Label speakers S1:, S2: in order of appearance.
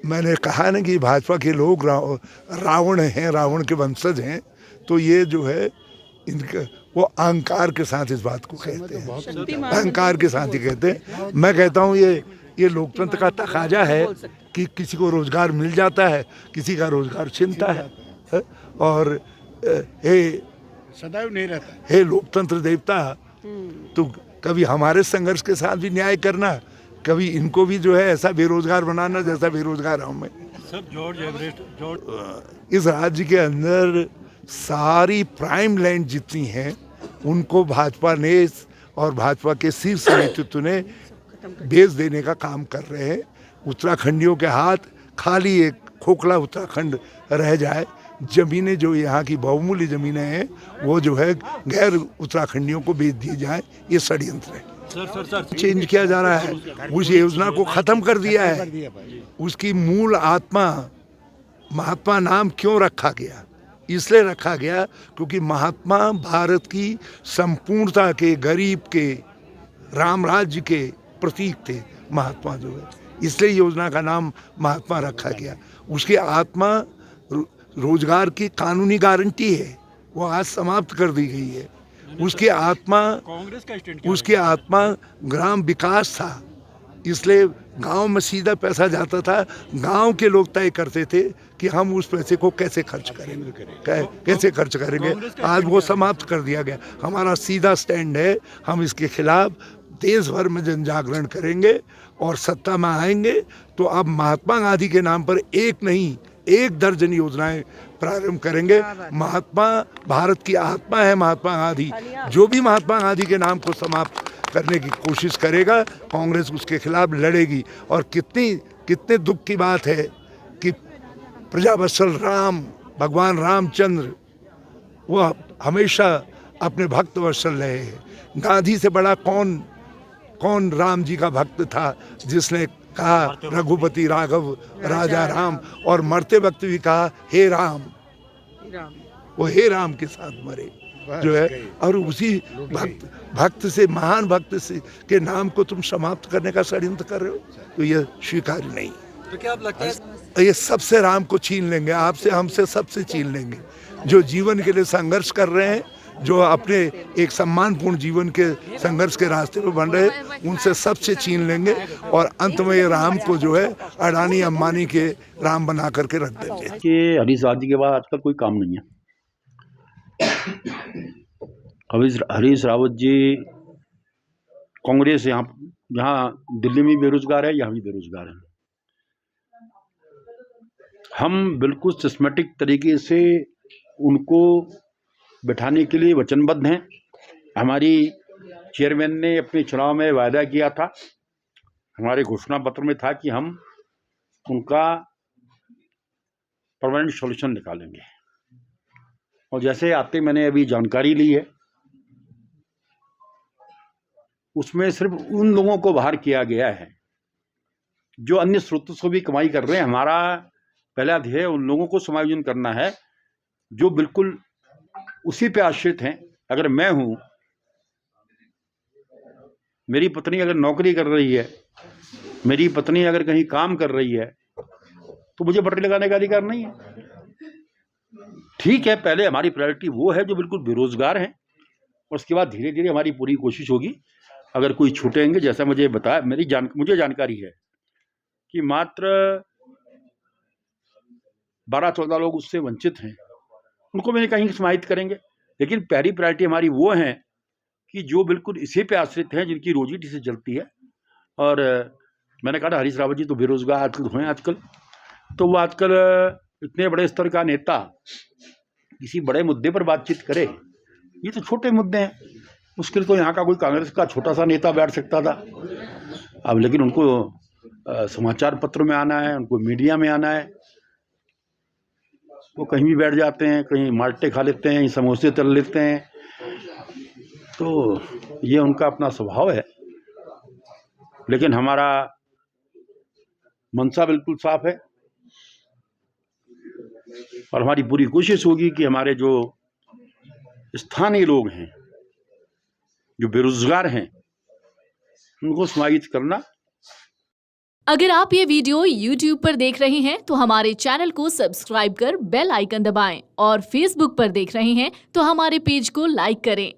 S1: मैंने कहा ना कि भाजपा के लोग रावण हैं, रावण के वंशज हैं, तो ये जो है इनका वो अहंकार के साथ इस बात को कहते हैं, अहंकार के साथ ही कहते हैं। मैं कहता हूँ ये लोकतंत्र का तकाजा है कि किसी को रोजगार मिल जाता है, किसी का रोजगार छिनता है। और हे
S2: सदैव नहीं रहता,
S1: हे लोकतंत्र देवता, तो कभी हमारे संघर्ष के साथ भी न्याय करना, कभी इनको भी जो है ऐसा बेरोजगार बनाना जैसा बेरोजगार हूं मैं।
S2: सर जॉर्ज एवरेस्ट
S1: इस राज्य के अंदर सारी प्राइम लैंड जितनी हैं उनको भाजपा ने और भाजपा के शीर्ष नेतृत्व ने बेच देने का काम कर रहे हैं। उत्तराखंडियों के हाथ खाली एक खोखला उत्तराखंड रह जाए, जमीनें जो यहाँ की बहुमूल्य जमीनें हैं वो जो है गैर उत्तराखंडियों को बेच दी जाए, ये षड्यंत्र है।
S2: सर
S1: चेंज किया जा रहा है, उस योजना को खत्म कर दिया है। उसकी मूल आत्मा, महात्मा नाम क्यों रखा गया? इसलिए रखा गया क्योंकि महात्मा भारत की संपूर्णता के, गरीब के, राम राज्य के प्रतीक थे महात्मा जो है, इसलिए योजना का नाम महात्मा रखा गया। उसकी आत्मा रोजगार की कानूनी गारंटी है, वो आज समाप्त कर दी गई है। उसकी आत्मा
S2: कांग्रेस का स्टैंड
S1: उसकी आत्मा ग्राम विकास था, इसलिए गांव में सीधा पैसा जाता था। गांव के लोग तय करते थे कि हम उस पैसे को कैसे खर्च करेंगे, कैसे खर्च करेंगे। आज वो समाप्त कर दिया गया। हमारा सीधा स्टैंड है, हम इसके खिलाफ देश भर में जन जागरण करेंगे और सत्ता में आएंगे तो अब महात्मा गांधी के नाम पर एक नहीं 1 दर्जन योजनाएं प्रारंभ करेंगे। महात्मा भारत की आत्मा है महात्मा गांधी। जो भी महात्मा गांधी के नाम को समाप्त करने की कोशिश करेगा, कांग्रेस उसके खिलाफ लड़ेगी। और कितने दुख की बात है कि प्रजावत्सल राम, भगवान रामचंद्र, वो हमेशा अपने भक्त वत्सल रहे हैं। गांधी से बड़ा कौन राम जी का भक्त था जिसने कहा रघुपति राघव राजा राम, और मरते वक्त भी कहा हे राम। वो हे राम के साथ मरे जो है। और उसी भक्त से, महान भक्त से के नाम को तुम समाप्त करने का षड्यंत्र कर रहे हो, तो ये स्वीकार्य नहीं।
S2: तो क्या आप लगता है
S1: ये सबसे राम को छीन लेंगे, आपसे, हमसे, सबसे छीन लेंगे। जो जीवन के लिए संघर्ष कर रहे हैं, जो अपने एक सम्मानपूर्ण जीवन के संघर्ष के रास्ते पर बन रहे हैं, उनसे सबसे छीन लेंगे। और अंत में ये राम को जो है अडानी अंबानी के राम बना करके रख देंगे।
S3: कि हरीश रावत जी के बाद आजकल कोई काम नहीं है। हरीश रावत जी कांग्रेस यहाँ दिल्ली में बेरोजगार है, यहाँ भी बेरोजगार है। हम बिल्कुल सिस्टमेटिक तरीके से उनको बैठाने के लिए वचनबद्ध हैं। हमारी चेयरमैन ने अपने चुनाव में वायदा किया था, हमारे घोषणा पत्र में था कि हम उनका परमानेंट सॉल्यूशन निकालेंगे। और जैसे आते मैंने अभी जानकारी ली है, उसमें सिर्फ उन लोगों को बाहर किया गया है जो अन्य स्रोतों से भी कमाई कर रहे हैं। हमारा पहला ध्येय उन लोगों को समायोजन करना है जो बिल्कुल उसी पे आश्रित हैं। अगर मैं हूं, मेरी पत्नी अगर नौकरी कर रही है, मेरी पत्नी अगर कहीं काम कर रही है, तो मुझे पटरी लगाने का अधिकार नहीं है। ठीक है, पहले हमारी प्रायोरिटी वो है जो बिल्कुल बेरोजगार हैं, और उसके बाद धीरे धीरे हमारी पूरी कोशिश होगी। अगर कोई छूटेंगे, जैसा मुझे बताया, मुझे जानकारी है कि मात्र 12-14 लोग उससे वंचित हैं, उनको मैंने कहीं समाहित करेंगे। लेकिन पहली प्रायोरिटी हमारी वो है कि जो बिल्कुल इसी पे आश्रित हैं, जिनकी रोजी इसी से चलती है। और मैंने कहा हरीश रावत जी तो बेरोजगार आजकल हैं। आजकल तो वो आजकल इतने बड़े स्तर का नेता किसी बड़े मुद्दे पर बातचीत करे, ये तो छोटे मुद्दे हैं। मुश्किल तो यहाँ का कोई कांग्रेस का छोटा सा नेता बैठ सकता था अब, लेकिन उनको समाचार पत्र में आना है, उनको मीडिया में आना है, वो कहीं भी बैठ जाते हैं, कहीं माल्टे खा लेते हैं, समोसे तल लेते हैं। तो ये उनका अपना स्वभाव है। लेकिन हमारा मंशा बिल्कुल साफ है, और हमारी पूरी कोशिश होगी कि हमारे जो स्थानीय लोग हैं, जो बेरोजगार हैं, उनको समाहित करना
S4: अगर आप ये वीडियो YouTube पर देख रहे हैं तो हमारे चैनल को सब्सक्राइब कर बेल आइकन दबाएं और Facebook पर देख रहे हैं तो हमारे पेज को लाइक करें।